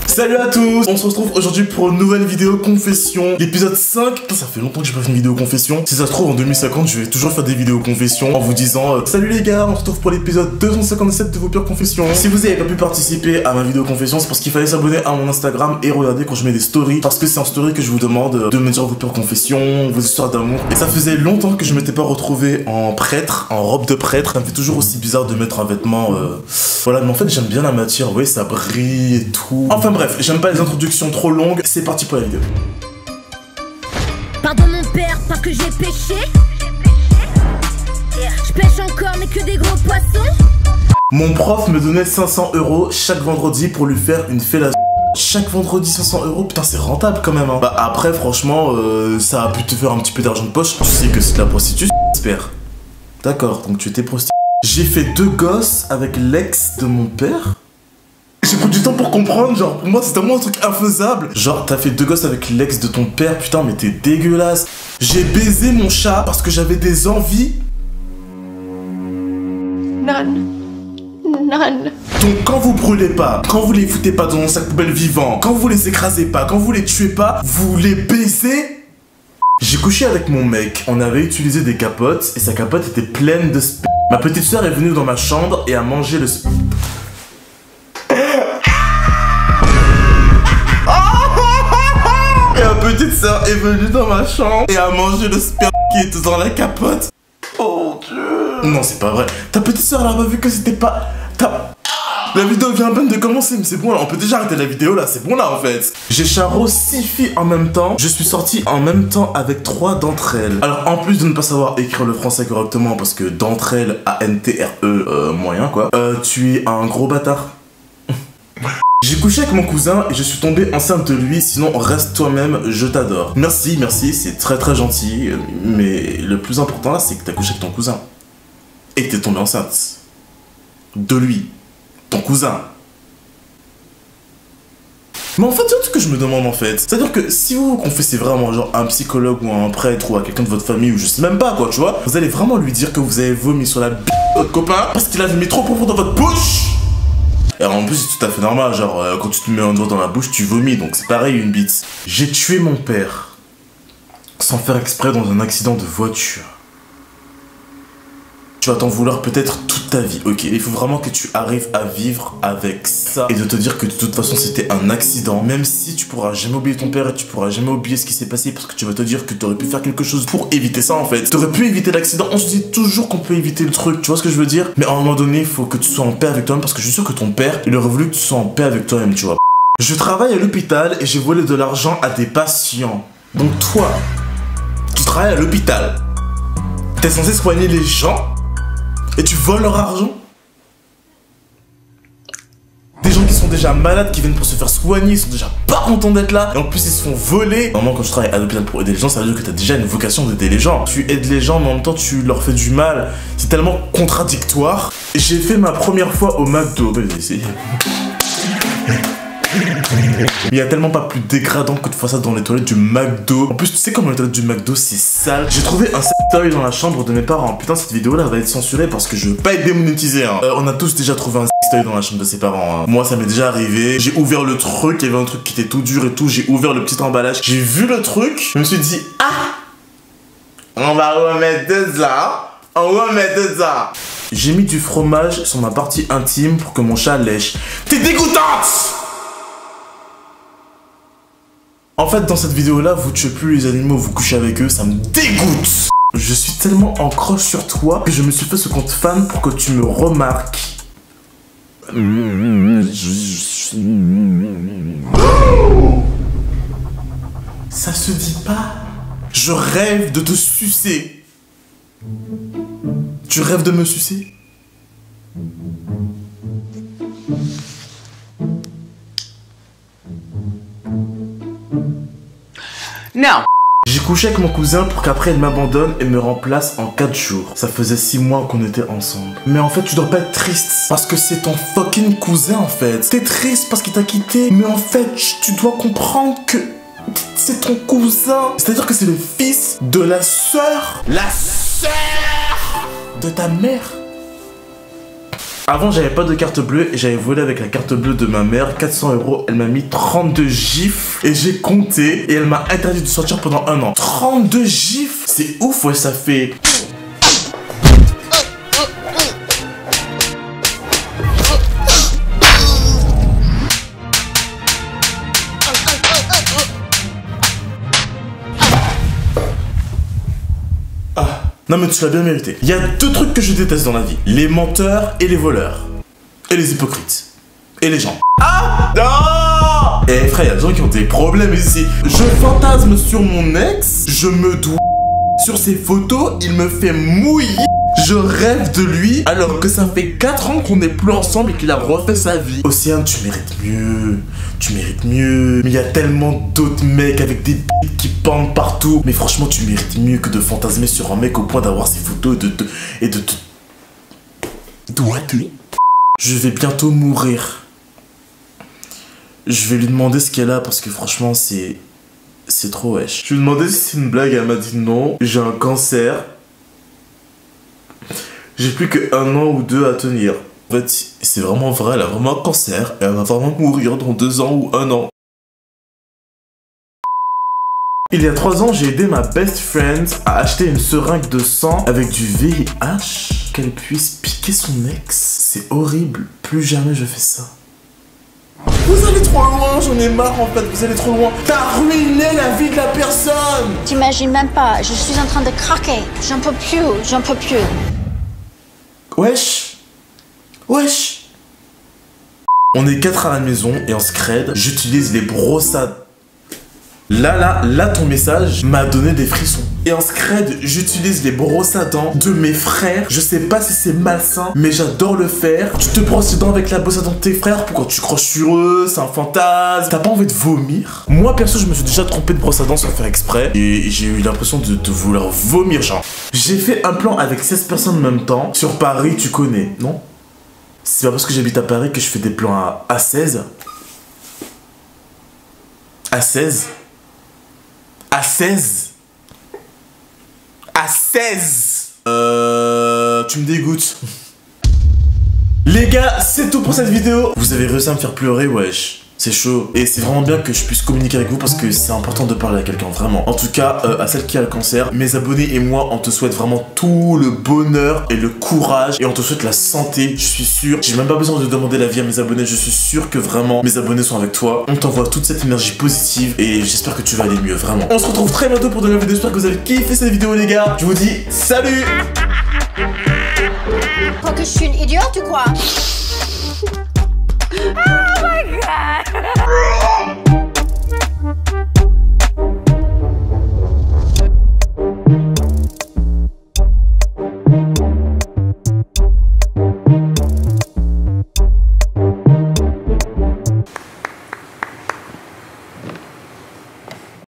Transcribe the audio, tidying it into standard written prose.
Salut à tous, on se retrouve aujourd'hui pour une nouvelle vidéo confession, l'épisode 5. Putain, ça fait longtemps que j'ai pas fait une vidéo confession. Si ça se trouve en 2050 je vais toujours faire des vidéos confession en vous disant salut les gars, on se retrouve pour l'épisode 257 de vos pires confessions. Si vous avez pas pu participer à ma vidéo confession, c'est parce qu'il fallait s'abonner à mon Instagram et regarder quand je mets des stories, parce que c'est en story que je vous demande de me dire vos pires confessions, vos histoires d'amour. Et ça faisait longtemps que je m'étais pas retrouvé en prêtre, en robe de prêtre. Ça me fait toujours aussi bizarre de mettre un vêtement voilà, mais en fait j'aime bien la matière, vous voyez, ça brille et tout. Enfin bref, j'aime pas les introductions trop longues, c'est parti pour la vidéo. Pardon mon père, pas que j'ai péché. Je pêche encore mais que des gros poissons. Mon prof me donnait 500 € chaque vendredi pour lui faire une fellation. Chaque vendredi 500 €, putain c'est rentable quand même hein. Bah après franchement, ça a pu te faire un petit peu d'argent de poche. Tu sais que c'est de la prostitution, j'espère. D'accord, donc tu étais prostituée. J'ai fait 2 gosses avec l'ex de mon père. J'ai pris du temps pour comprendre, genre pour moi c'est tellement un truc infaisable. Genre t'as fait 2 gosses avec l'ex de ton père, putain mais t'es dégueulasse. J'ai baisé mon chat parce que j'avais des envies. None. Donc quand vous brûlez pas, quand vous les foutez pas dans un sac poubelle vivant, quand vous les écrasez pas, quand vous les tuez pas, vous les baisez. J'ai couché avec mon mec, on avait utilisé des capotes et sa capote était pleine de sperme. Ma petite soeur est venue dans ma chambre et a mangé le sperme. Et ma petite soeur est venue dans ma chambre et a mangé le sperme qui était dans la capote. Oh Dieu. Non c'est pas vrai. Ta petite soeur elle a pas vu que c'était pas... La vidéo vient à peine de commencer, mais c'est bon là, on peut déjà arrêter la vidéo là, c'est bon là en fait. J'ai charré 6 filles en même temps, je suis sorti en même temps avec 3 d'entre elles. Alors en plus de ne pas savoir écrire le français correctement, parce que d'entre elles, A-N-T-R-E, moyen quoi, tu es un gros bâtard. J'ai couché avec mon cousin et je suis tombé enceinte de lui, sinon reste toi-même, je t'adore. Merci, merci, c'est très très gentil, mais le plus important là c'est que t'as couché avec ton cousin. Et que t'es tombé enceinte. De lui. Ton cousin. Mais en fait, c'est un truc que je me demande en fait. C'est-à-dire que si vous vous confessez vraiment genre à un psychologue ou à un prêtre ou à quelqu'un de votre famille ou je sais même pas quoi, tu vois, vous allez vraiment lui dire que vous avez vomi sur la bite de votre copain parce qu'il a vomi trop profond dans votre bouche. Et en plus, c'est tout à fait normal, genre quand tu te mets un doigt dans la bouche, tu vomis, donc c'est pareil une bite. J'ai tué mon père sans faire exprès dans un accident de voiture. Tu vas t'en vouloir peut-être toute ta vie, ok. Il faut vraiment que tu arrives à vivre avec ça et de te dire que de toute façon c'était un accident. Même si tu pourras jamais oublier ton père et tu pourras jamais oublier ce qui s'est passé parce que tu vas te dire que tu aurais pu faire quelque chose pour éviter ça en fait. Tu aurais pu éviter l'accident. On se dit toujours qu'on peut éviter le truc, tu vois ce que je veux dire. Mais à un moment donné, il faut que tu sois en paix avec toi-même parce que je suis sûr que ton père, il aurait voulu que tu sois en paix avec toi-même, tu vois. Je travaille à l'hôpital et j'ai volé de l'argent à des patients. Donc toi, tu travailles à l'hôpital. T'es censé soigner les gens et tu voles leur argent? Des gens qui sont déjà malades, qui viennent pour se faire soigner, ils sont déjà pas contents d'être là, et en plus ils se font voler. Normalement quand je travaille à l'hôpital pour aider les gens, ça veut dire que t'as déjà une vocation d'aider les gens. Tu aides les gens mais en même temps tu leur fais du mal. C'est tellement contradictoire. J'ai fait ma première fois au McDo. Il y a tellement pas plus dégradant que de faire ça dans les toilettes du McDo. En plus, tu sais comment les toilettes du McDo c'est sale. J'ai trouvé un sextoy dans la chambre de mes parents. Putain, cette vidéo là va être censurée parce que je veux pas être démonétisé hein. On a tous déjà trouvé un sextoy dans la chambre de ses parents hein. Moi ça m'est déjà arrivé. J'ai ouvert le truc, il y avait un truc qui était tout dur et tout. J'ai ouvert le petit emballage. J'ai vu le truc. Je me suis dit ah, on va remettre dedans. On va remettre dedans. J'ai mis du fromage sur ma partie intime pour que mon chat lèche. T'es dégoûtante! En fait, dans cette vidéo-là, vous tuez plus les animaux, vous couchez avec eux, ça me dégoûte. Je suis tellement en crush sur toi que je me suis fait ce compte fan pour que tu me remarques. Ça se dit pas. Je rêve de te sucer. Tu rêves de me sucer? No. J'ai couché avec mon cousin pour qu'après il m'abandonne et me remplace en 4 jours. Ça faisait 6 mois qu'on était ensemble. Mais en fait tu dois pas être triste parce que c'est ton fucking cousin en fait. T'es triste parce qu'il t'a quitté, mais en fait tu dois comprendre que c'est ton cousin. C'est-à-dire que c'est le fils de la sœur. La sœur de ta mère. Avant, j'avais pas de carte bleue et j'avais volé avec la carte bleue de ma mère 400 €. Elle m'a mis 32 gifles et j'ai compté et elle m'a interdit de sortir pendant 1 an. 32 gifles, c'est ouf, ouais, ça fait... Non mais tu l'as bien mérité. Il y a 2 trucs que je déteste dans la vie. Les menteurs et les voleurs. Et les hypocrites. Et les gens. Ah non. Eh frère, il y a des gens qui ont des problèmes ici. Je fantasme sur mon ex. Je me dois sur ses photos. Il me fait mouiller. Je rêve de lui alors que ça fait 4 ans qu'on n'est plus ensemble et qu'il a refait sa vie. Océane, tu mérites mieux. Tu mérites mieux. Mais il y a tellement d'autres mecs avec des bites qui pendent partout. Mais franchement, tu mérites mieux que de fantasmer sur un mec au point d'avoir ses photos et de te... doigter. Je vais bientôt mourir. Je vais lui demander ce qu'elle a parce que franchement, c'est trop wesh. Je lui ai demandé si c'est une blague, elle m'a dit non. J'ai un cancer. J'ai plus que 1 an ou 2 à tenir. En fait, c'est vraiment vrai, elle a vraiment un cancer et elle va vraiment mourir dans 2 ans ou 1 an. Il y a 3 ans, j'ai aidé ma best friend à acheter une seringue de sang avec du VIH, qu'elle puisse piquer son ex. C'est horrible, plus jamais je fais ça. Vous allez trop loin, j'en ai marre en fait, vous allez trop loin. T'as ruiné la vie de la personne. T'imagines même pas, je suis en train de craquer. J'en peux plus, j'en peux plus. Wesh. Wesh. On est 4 à la maison et en scred, j'utilise les brossades. Là, ton message m'a donné des frissons. Et en scred, j'utilise les brosses à dents de mes frères. Je sais pas si c'est malsain, mais j'adore le faire. Tu te brosses les dents avec la brosse à dents de tes frères. Pourquoi tu croches sur eux? C'est un fantasme. T'as pas envie de vomir? Moi, perso, je me suis déjà trompé de brosse à dents sans faire exprès. Et j'ai eu l'impression de vouloir vomir, genre. J'ai fait un plan avec 16 personnes en même temps. Sur Paris, tu connais, non? C'est pas parce que j'habite à Paris que je fais des plans à 16. À 16. À 16. À 16. Tu me dégoûtes. Les gars, c'est tout pour cette vidéo. Vous avez réussi à me faire pleurer, wesh. C'est chaud. Et c'est vraiment bien que je puisse communiquer avec vous parce que c'est important de parler à quelqu'un, vraiment. En tout cas, à celle qui a le cancer, mes abonnés et moi, on te souhaite vraiment tout le bonheur et le courage. Et on te souhaite la santé, je suis sûr. J'ai même pas besoin de demander l'avis à mes abonnés. Je suis sûr que vraiment, mes abonnés sont avec toi. On t'envoie toute cette énergie positive et j'espère que tu vas aller mieux, vraiment. On se retrouve très bientôt pour de nouvelles vidéos. J'espère que vous avez kiffé cette vidéo, les gars. Je vous dis salut. Crois que je suis une idiote ou quoi?